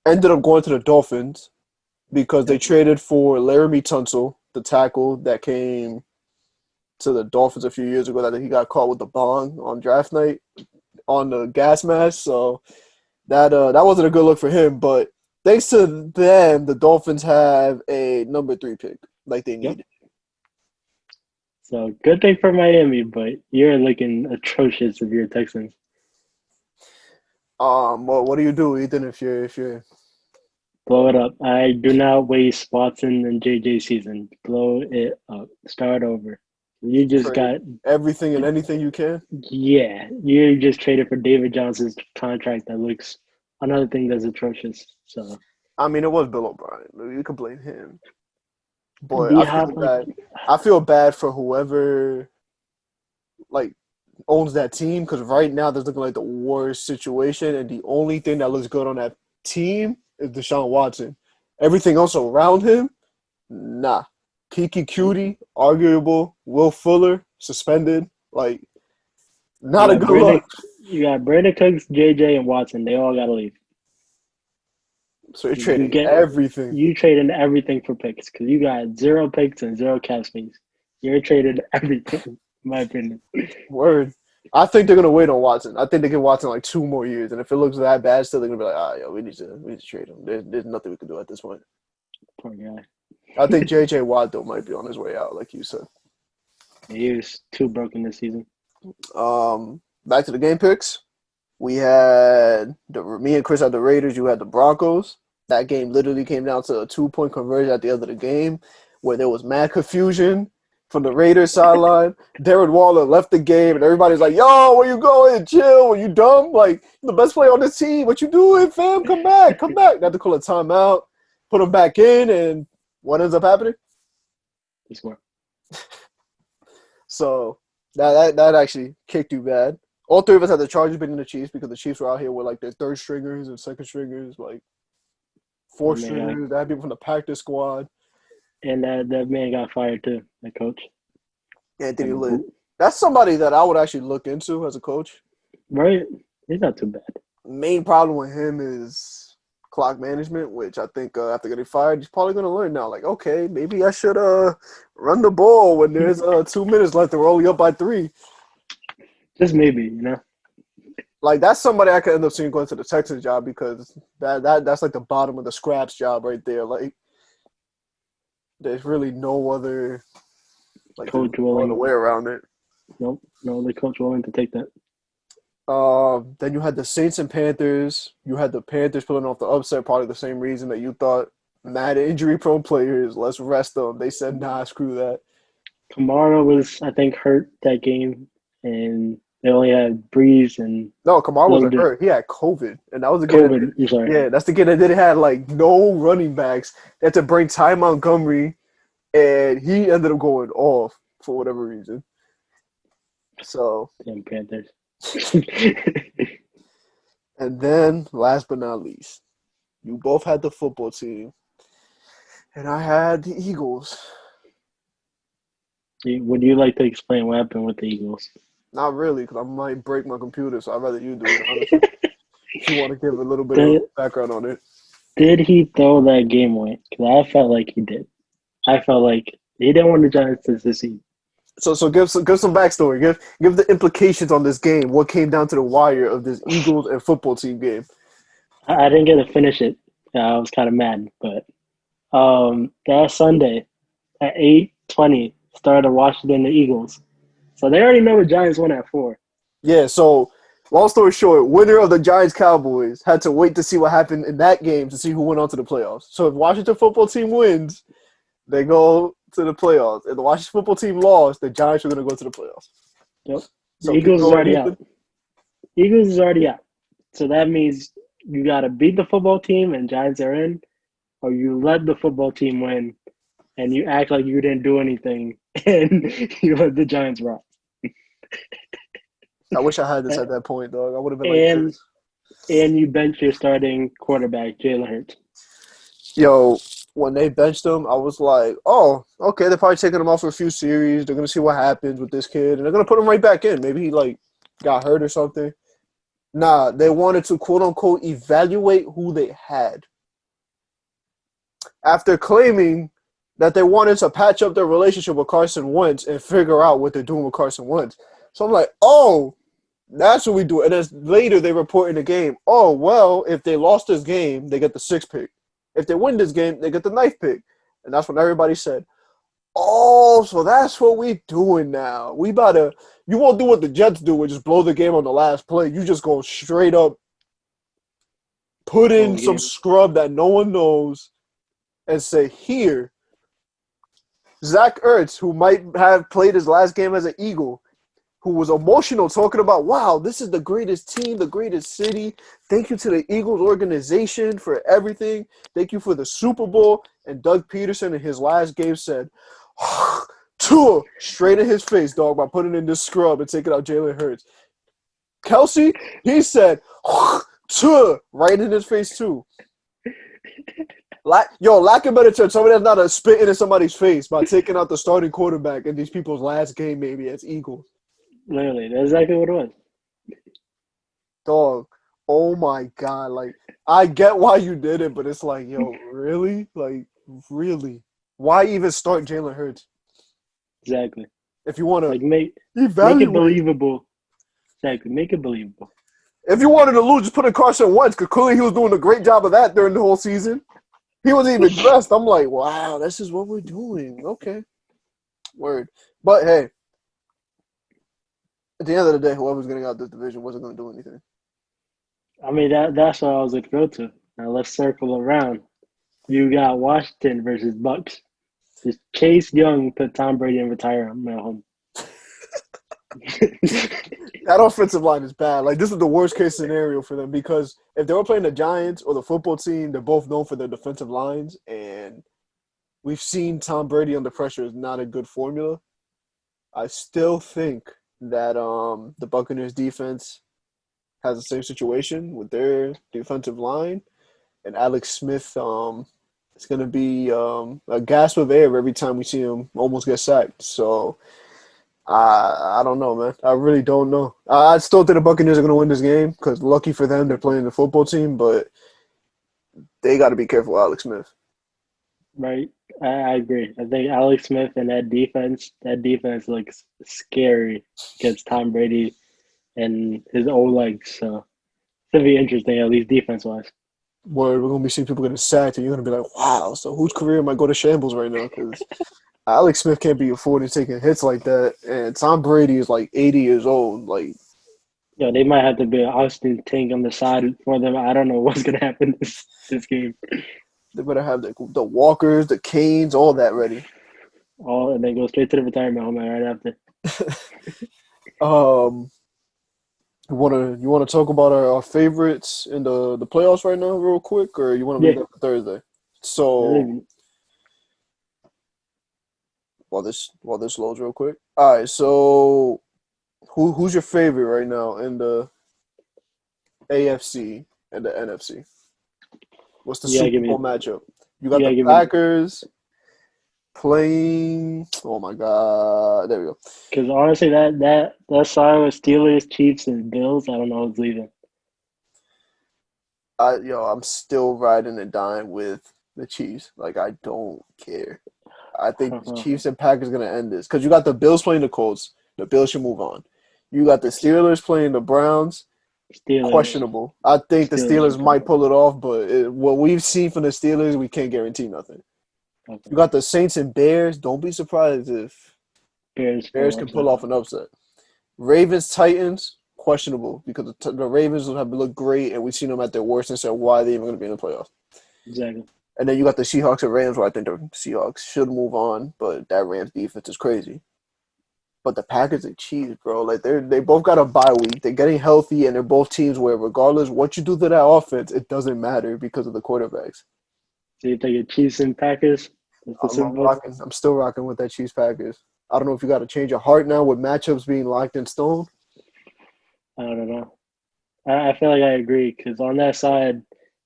ended up going to the Dolphins because they traded for Laramie Tunsil, the tackle that came to the Dolphins a few years ago that he got caught with the bong on draft night on the gas mask. So that wasn't a good look for him. But thanks to them, the Dolphins have a number 3 pick like they needed. So good thing for Miami, but you're looking atrocious if you're Texans. Well, what do you do, Ethan, if you're Blow it up. I do not waste Watson and JJ season. Blow it up. Start over. You just got everything and anything you can? Yeah. You just traded for David Johnson's contract that looks another thing that's atrocious. So I mean, it was Bill O'Brien. You can blame him. But I feel bad for whoever like owns that team because right now that's looking like the worst situation, and the only thing that looks good on that team is Deshaun Watson. Everything else around him, nah. Kiki Cutie, arguable. Will Fuller, suspended. Like, not a good look. You got Brandon Cooks, JJ, and Watson. They all got to leave. So you're trading everything. You traded everything for picks because you got 0 picks and 0 cap space. You're traded everything, in my opinion. Word. I think they're gonna wait on Watson. I think they give Watson like 2 more years, and if it looks that bad, still they're gonna be like, yo, we need to trade him. There's nothing we can do at this point. Poor guy. I think J.J. Watt though might be on his way out, like you said. He was too broken this season. Back to the game picks. We had me and Chris had the Raiders. You had the Broncos. That game literally came down to a 2-point conversion at the end of the game, where there was mad confusion from the Raiders sideline. Darren Waller left the game, and everybody's like, "Yo, where you going? Chill. Are you dumb? Like, you're the best player on this team. What you doing, fam? Come back. Come back." They had to call a timeout, put him back in, and what ends up happening? He scored. So that actually kicked you bad. All 3 of us had the Chargers beating the Chiefs because the Chiefs were out here with like their 3rd stringers and 2nd stringers, like 4th stringers. They had people from the practice squad. And that man got fired too, that coach. Anthony Lynn. That's somebody that I would actually look into as a coach. Right. He's not too bad. Main problem with him is clock management, which I think after getting fired, he's probably going to learn now. Like, okay, maybe I should run the ball when there's 2 minutes left and we're only up by 3. Just maybe, you know? Like, that's somebody I could end up seeing going to the Texans job because that's like the bottom of the scraps job right there. Like, there's really no other coach willing way around it. Nope, no other coach willing to take that. Then you had the Saints and Panthers. You had the Panthers pulling off the upset, probably the same reason that you thought mad injury-prone players, let's rest them. They said, nah, screw that. Kamara was, I think, hurt that game, and they only had Breeze and – No, Kamara wasn't hurt. He had COVID, and that was the game. Yeah, that's the game that didn't have, like, no running backs. They had to bring Ty Montgomery, and he ended up going off for whatever reason. So – Damn Panthers. And then, last but not least, you both had the football team, and I had the Eagles. Would you like to explain what happened with the Eagles? Not really, because I might break my computer, so I'd rather you do it, honestly. If you want to give a little bit of background on it. Did he throw that game away? Because I felt like he did. I felt like he didn't want the Giants to succeed. So give some backstory. Give the implications on this game. What came down to the wire of this Eagles and football team game? I didn't get to finish it. I was kind of mad, but That Sunday at 8:20 started Washington the Eagles. So they already know the Giants won at 4. Yeah, so long story short, winner of the Giants Cowboys had to wait to see what happened in that game to see who went on to the playoffs. So if Washington football team wins, they go to the playoffs. If the Washington football team lost, the Giants are going to go to the playoffs. Yep. So The Eagles is people are already hooping. out. Eagles is already out. So that means you got to beat the football team and Giants are in, or you let the football team win and you act like you didn't do anything and you let the Giants rock. I wish I had this at that point, dog. I would have been like And this. and you bench your starting quarterback, Jalen Hurts. Yo, when they benched him, I was like, oh, okay, they're probably taking him off for a few series. They're going to see what happens with this kid, and they're going to put him right back in. Maybe he, got hurt or something. Nah, they wanted to, quote-unquote, evaluate who they had. After claiming that they wanted to patch up their relationship with Carson Wentz and figure out what they're doing with Carson Wentz. So I'm like, oh, that's what we do. And then later they report in the game, oh, well, if they lost this game, they get the 6th pick. If they win this game, they get the 9th pick. And that's when everybody said, oh, so that's what we doing now. We about to – you won't do what the Jets do and just blow the game on the last play. You just go straight up, put in some scrub that no one knows, and say, here, Zach Ertz, who might have played his last game as an Eagle, who was emotional talking about, wow, this is the greatest team, the greatest city. Thank you to the Eagles organization for everything. Thank you for the Super Bowl. And Doug Peterson in his last game said, Tua, straight in his face, dog, by putting in this scrub and taking out Jalen Hurts. Kelsey, he said, Tua, right in his face too. Lack of better term, somebody that's not a spitting in somebody's face by taking out the starting quarterback in these people's last game, maybe as Eagles. Literally, that's exactly what it was. Dog, oh my God. I get why you did it, but it's like, yo, really? Really? Why even start Jalen Hurts? Exactly. If you want to make it believable. Exactly. Make it believable. If you wanted to lose, just put in Carson Wentz, because clearly he was doing a great job of that during the whole season. He wasn't even dressed. I'm like, wow, this is what we're doing. Okay. Word. But, hey, at the end of the day, whoever's getting out this division wasn't going to do anything. I mean, that's what I was looking forward to. Now let's circle around. You got Washington versus Bucks. Just Chase Young put Tom Brady in retirement home. That offensive line is bad. This is the worst case scenario for them because if they were playing the Giants or the football team, they're both known for their defensive lines, and we've seen Tom Brady under pressure is not a good formula. I still think that the Buccaneers defense has the same situation with their defensive line, and Alex Smith it's going to be a gasp of air every time we see him almost get sacked. So I don't know, man. I really don't know. I still think the Buccaneers are going to win this game because lucky for them, they're playing the football team, but they got to be careful with Alex Smith. Right. I agree. I think Alex Smith and that defense looks scary against Tom Brady and his old legs. So it's going to be interesting, at least defense-wise. Word, we're going to be seeing people getting sacked, and you're going to be like, wow, so whose career might go to shambles right now? Because Alex Smith can't be afforded taking hits like that, and Tom Brady is 80 years old. Yeah, they might have to be an Austin Tank on the side for them. I don't know what's going to happen this game. They better have the walkers, the canes, all that ready. All and then go straight to the retirement home right after. You wanna talk about our favorites in the playoffs right now, real quick, or you want to leave that for Thursday? So while this loads real quick. All right, so who's your favorite right now in the AFC and the NFC? What's the Super Bowl matchup? You got the Packers playing. Oh my God! There we go. Because honestly, that side with Steelers, Chiefs, and Bills, I don't know who's leaving. I'm still riding and dying with the Chiefs. I don't care. I think the Chiefs and Packers are gonna end this because you got the Bills playing the Colts. The Bills should move on. You got the Steelers playing the Browns. Questionable. I think the Steelers might pull it off, but what we've seen from the Steelers, we can't guarantee nothing. Okay. You got the Saints and Bears. Don't be surprised if Bears Bears can pull off an upset. Ravens, Titans, questionable because the Ravens have looked great, and we've seen them at their worst and said, why are they even going to be in the playoffs? Exactly. And then you got the Seahawks and Rams, where I think the Seahawks should move on, but that Rams defense is crazy. But the Packers are cheese, bro. Like they both got a bye week. They're getting healthy, and they're both teams where regardless what you do to that offense, it doesn't matter because of the quarterbacks. So you think it's Chiefs and Packers? I'm still rocking with that Chiefs Packers. I don't know if you got a change of heart now with matchups being locked in stone. I don't know. I feel like I agree because on that side,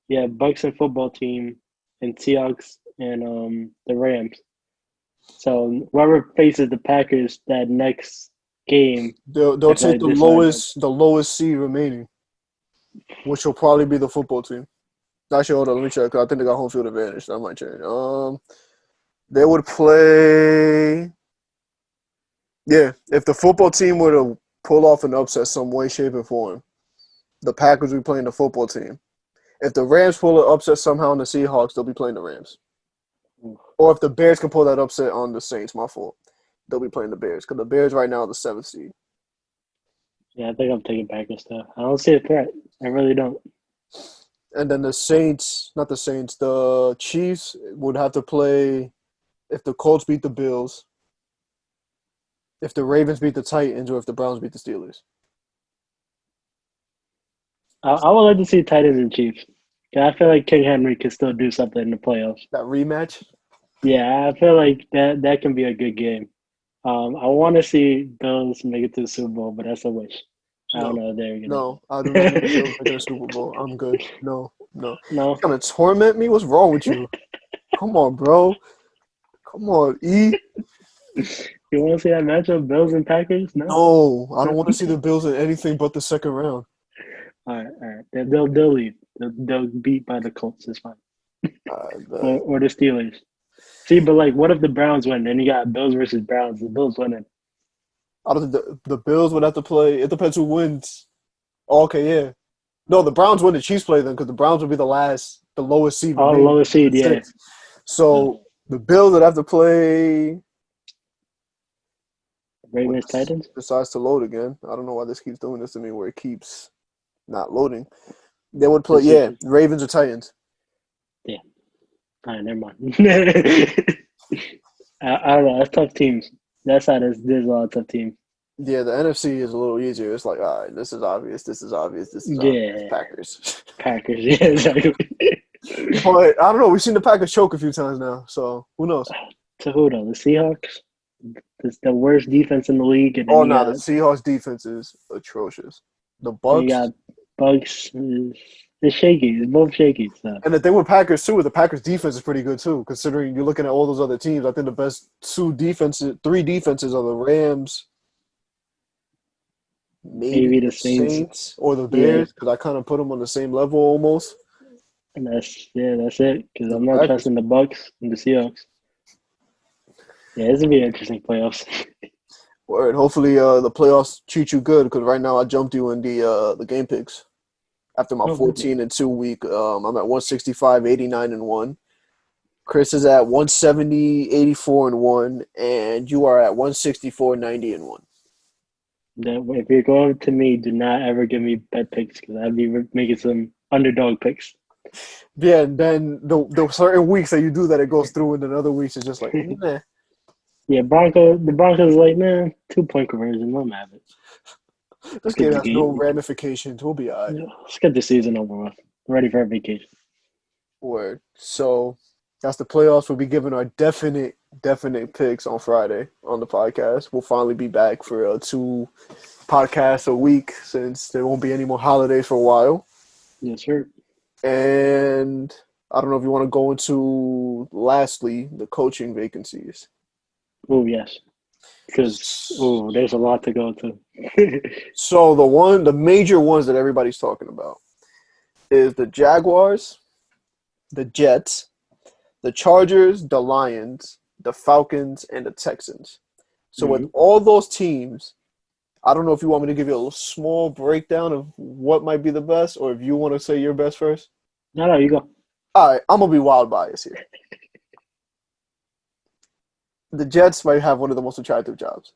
yeah, Bucks and football team and Seahawks and the Rams. So whoever faces the Packers that next game, They'll take the lowest seed remaining, which will probably be the football team. Actually, hold on, let me check. 'Cause I think they got home field advantage. That might change. They would play. Yeah, if the football team were to pull off an upset some way, shape, or form, the Packers would be playing the football team. If the Rams pull an upset somehow on the Seahawks, they'll be playing the Rams. Or if the Bears can pull that upset on the Saints, my fault, they'll be playing the Bears because the Bears right now are the 7th seed. Yeah, I think I'm taking Packers too. I don't see a threat. I really don't. And then the Chiefs would have to play if the Colts beat the Bills, if the Ravens beat the Titans, or if the Browns beat the Steelers. I would like to see Titans and Chiefs. I feel like King Henry can still do something in the playoffs. That rematch? Yeah, I feel like that can be a good game. I want to see Bills make it to the Super Bowl, but that's a wish. I don't know if they're gonna. No, I do not want the Bills making a Super Bowl. I'm good. No. No. You're gonna torment me? What's wrong with you? Come on, bro. Come on, E. You want to see that matchup, Bills and Packers? No, I don't want to see the Bills in anything but the second round. All right. They'll leave. They'll beat by the Colts. It's fine. Or the Steelers. See, but like, what if the Browns win? Then you got Bills versus Browns. The Bills winning. I don't think the Bills would have to play. It depends who wins. Oh, okay, yeah. No, the Browns win. The Chiefs play them because the Browns would be the lowest seed. Oh, lowest seed, yeah. So the Bills would have to play. Ravens Titans. Decides to load again. I don't know why this keeps doing this to me, where it keeps not loading. They would play, Ravens or Titans. Yeah. All right, never mind. I don't know. That's tough teams. That side there's a lot of tough teams. Yeah, the NFC is a little easier. It's like, all right, this is obvious. Yeah. Packers. Packers, yeah, exactly. But I don't know. We've seen the Packers choke a few times now, so who knows? To who though? The Seahawks? It's the worst defense in the league. And Oh, no, the Seahawks defense is atrocious. The Bucks. You got Bucks. It's shaky. It's both shaky. So. And the thing with Packers, too, is the Packers defense is pretty good, too, considering you're looking at all those other teams. I think the best three defenses are the Rams, maybe the Saints or the Bears, because I kind of put them on the same level almost. And that's it, because I'm not trusting the Bucks and the Seahawks. Yeah, it's going to be interesting playoffs. Word. Hopefully the playoffs treat you good, because right now I jumped you in the game picks. After my 14-2 week, I'm at 165, 89-1. Chris is at 170, 84-1, and you are at 164, 90-1. If you're going to me, do not ever give me bet picks because I'd be making some underdog picks. Yeah, and then the certain weeks that you do that, it goes through, and then other weeks it's just like, meh. Yeah, the Broncos like, 2-point conversion, let them have it. This game has no ramifications. We'll be all right. Let's get the season over with. Ready for a vacation. Word. So that's the playoffs. We'll be giving our definite picks on Friday on the podcast. We'll finally be back for 2 podcasts a week since there won't be any more holidays for a while. Yes, sir. And I don't know if you want to go into, lastly, the coaching vacancies. Oh, yes. Because, there's a lot to go to. So the major ones that everybody's talking about is the Jaguars, the Jets, the Chargers, the Lions, the Falcons, and the Texans. So with all those teams, I don't know if you want me to give you a small breakdown of what might be the best, or if you want to say your best first. No, you go. All right, I'm going to be wild biased here. the Jets might have one of the most attractive jobs.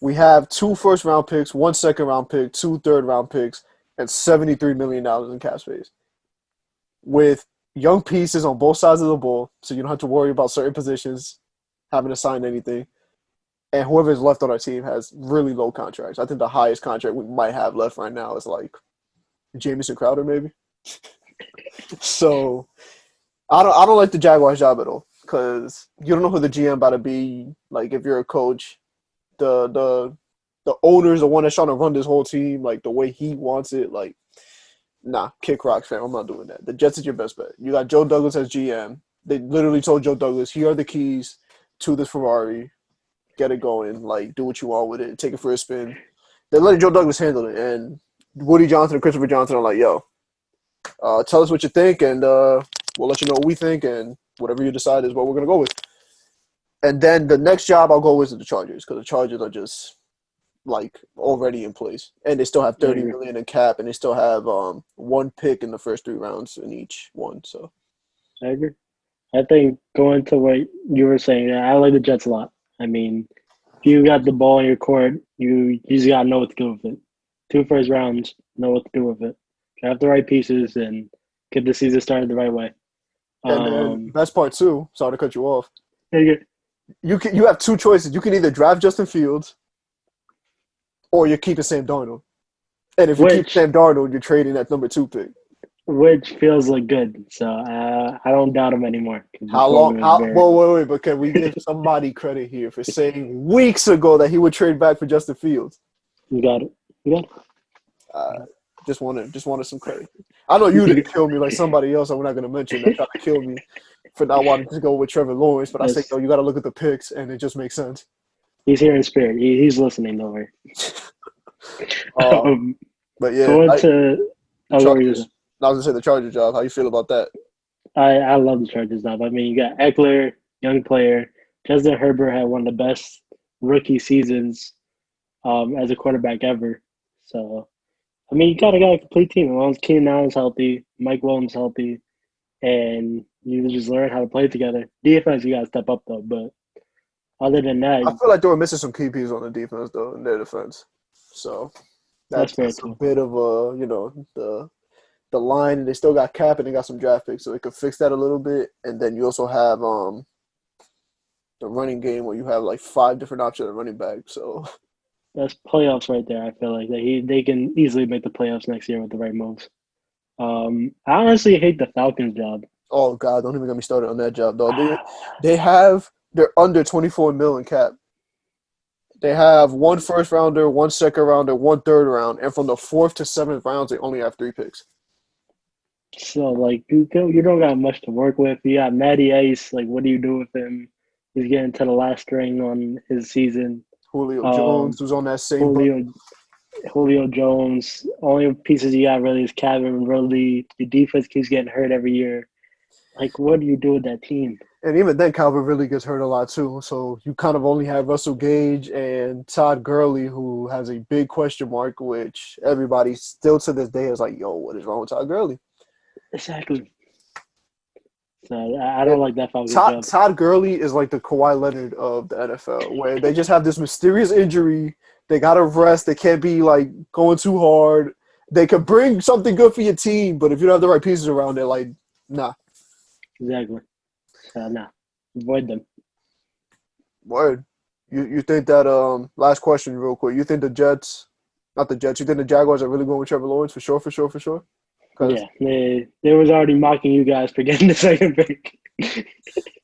We have 2 first-round picks, 1 second-round pick, 2 third-round picks, and $73 million in cap space. With young pieces on both sides of the ball, so you don't have to worry about certain positions having to sign anything. And whoever is left on our team has really low contracts. I think the highest contract we might have left right now is like Jamison Crowder, maybe. So I don't like the Jaguars job at all because you don't know who the GM about to be. Like if you're a coach, the owner is the one that's trying to run this whole team like the way he wants it. Like, nah, kick rocks, fam. I'm not doing that. The Jets is your best bet. You got Joe Douglas as GM. They literally told Joe Douglas, "Here are the keys to this Ferrari. Get it going. Like, do what you want with it. Take it for a spin." They let Joe Douglas handle it, and Woody Johnson and Christopher Johnson are like, "Yo, tell us what you think, and we'll let you know what we think, and whatever you decide is what we're gonna go with." And then the next job I'll go with is the Chargers because the Chargers are just like already in place, and they still have $30 million in cap, and they still have 1 pick in the first 3 rounds in each one. So I agree. I think going to what you were saying, I like the Jets a lot. I mean, if you got the ball in your court, you just got to know what to do with it. 2 first rounds, know what to do with it. Draft the right pieces and get the season started the right way. and then best part too. Sorry to cut you off. You have 2 choices. You can either draft Justin Fields, or you keep Sam Darnold. And if you keep Sam Darnold, you're trading that number 2 pick. Which feels like good. So I don't doubt him anymore. How long? Wait. But can we give somebody credit here for saying weeks ago that he would trade back for Justin Fields? You got it. Just wanted some credit. I know you didn't kill me like somebody else. I'm not going to mention that tried to kill me for not wanting to go with Trevor Lawrence. But I say, yo, you got to look at the picks, and it just makes sense. He's here in spirit. He's listening over. But yeah, I was going to say the Charger job. How you feel about that? I love the Chargers job. I mean, you got Eckler, young player. Justin Herbert had one of the best rookie seasons as a quarterback ever. So, I mean, you got a complete team. As long as Keenan Allen's healthy, Mike Williams healthy, and you just learn how to play together. Defense, you got to step up, though. But other than that, I feel like they were missing some key pieces on the defense, though, in their defense. So that's a bit of the line. They still got cap and they got some draft picks, so they could fix that a little bit. And then you also have the running game where you have like 5 different options at running back. So that's playoffs right there. I feel like they can easily make the playoffs next year with the right moves. I honestly hate the Falcons job. Oh God, don't even get me started on that job, though. They're under $24 million cap. They have 1 first rounder, 1 second rounder, 1 third round, and from the 4th to 7th rounds, they only have 3 picks. So like you don't got much to work with. You got Matty Ice. Like, what do you do with him? He's getting to the last string on his season. Julio Jones was on that same. Julio Jones. Only pieces you got really is Calvin Ridley. The defense keeps getting hurt every year. Like, what do you do with that team? And even then, Calvin really gets hurt a lot too. So you kind of only have Russell Gage and Todd Gurley, who has a big question mark, which everybody still to this day is like, yo, what is wrong with Todd Gurley? Exactly. So I don't like that Falcons job. Todd Gurley is like the Kawhi Leonard of the NFL, where they just have this mysterious injury. They got to rest. They can't be like going too hard. They could bring something good for your team, but if you don't have the right pieces around it, like, nah. Exactly. Nah. Avoid them. Word. You think that last question real quick. You think you think the Jaguars are really going with Trevor Lawrence for sure? Yeah, they was already mocking you guys for getting the second pick.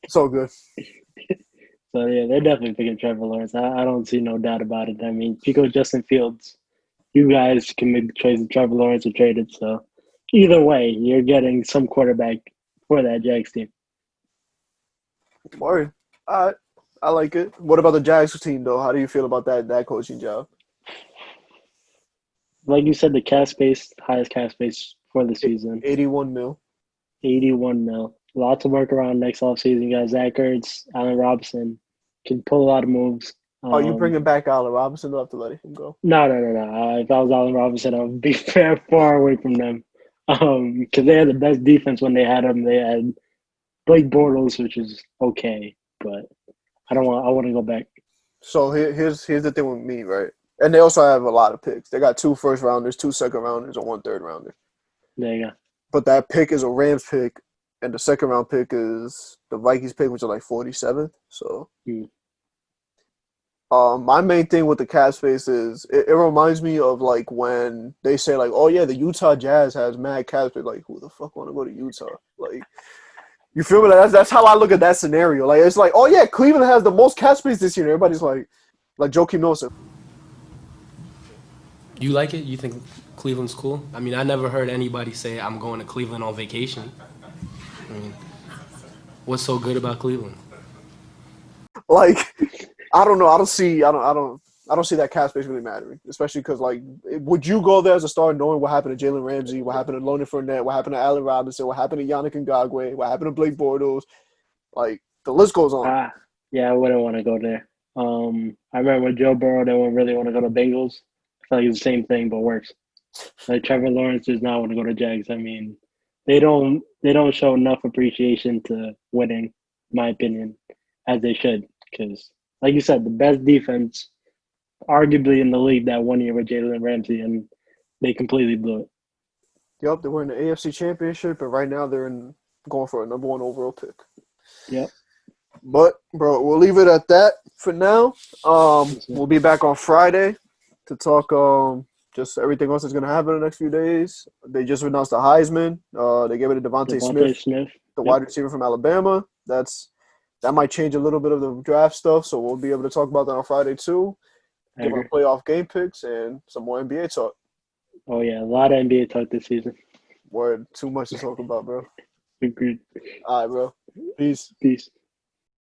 So good. So yeah, they're definitely picking Trevor Lawrence. I don't see no doubt about it. I mean, if you go Justin Fields, you guys can make the trades with Trevor Lawrence or trade it. So either way, you're getting some quarterback for that Jags team. Word. All right. I like it. What about the Jags team, though? How do you feel about that coaching job? Like you said, the highest cap space for the season. 81 mil. 81 mil. Lots of work around next offseason. You got Zach Ertz, Allen Robinson. Can pull a lot of moves. Are you bringing back Allen Robinson? They'll have to let him go. No. If I was Allen Robinson, I would be far away from them. Because they had the best defense when they had him. They had Blake Bortles, which is okay, but I don't want. I want to go back. So here's the thing with me, right? And they also have a lot of picks. They got 2 first rounders, 2 second rounders, and 1 third rounder. There you go. But that pick is a Rams pick, and the second round pick is the Vikings pick, which is like 47th. So, my main thing with the cap space is it reminds me of like when they say like, oh yeah, the Utah Jazz has mad cap space. Like, who the fuck want to go to Utah? Like, you feel me? Like, that's how I look at that scenario. Like, it's like, oh yeah, Cleveland has the most cap space this year. And everybody's like Joakim Noah. You like it? You think Cleveland's cool? I mean, I never heard anybody say I'm going to Cleveland on vacation. I mean, what's so good about Cleveland? Like, I don't know. I don't see that cap space really mattering, especially because like, would you go there as a star knowing what happened to Jalen Ramsey, what happened to Leonard Fournette, what happened to Allen Robinson, what happened to Yannick Ngakoue, what happened to Blake Bortles? Like, the list goes on. Yeah, I wouldn't want to go there. I remember when Joe Burrow didn't really want to go to Bengals. I feel like it's the same thing but worse. Like Trevor Lawrence does not want to go to Jags. I mean, they don't show enough appreciation to winning, in my opinion, as they should. Because, like you said, the best defense, arguably in the league that 1 year with Jalen Ramsey, and they completely blew it. Yep, they were in the AFC Championship, and right now they're going for a number 1 overall pick. Yep. But, bro, we'll leave it at that for now. We'll be back on Friday to talk just everything else that's going to happen in the next few days. They just announced the Heisman. They gave it to Devontae Smith, the wide receiver from Alabama. That might change a little bit of the draft stuff, so we'll be able to talk about that on Friday too. Give our playoff game picks and some more NBA talk. Oh, yeah, a lot of NBA talk this season. Word, too much to talk about, bro. Agreed. All right, bro. Peace. Peace.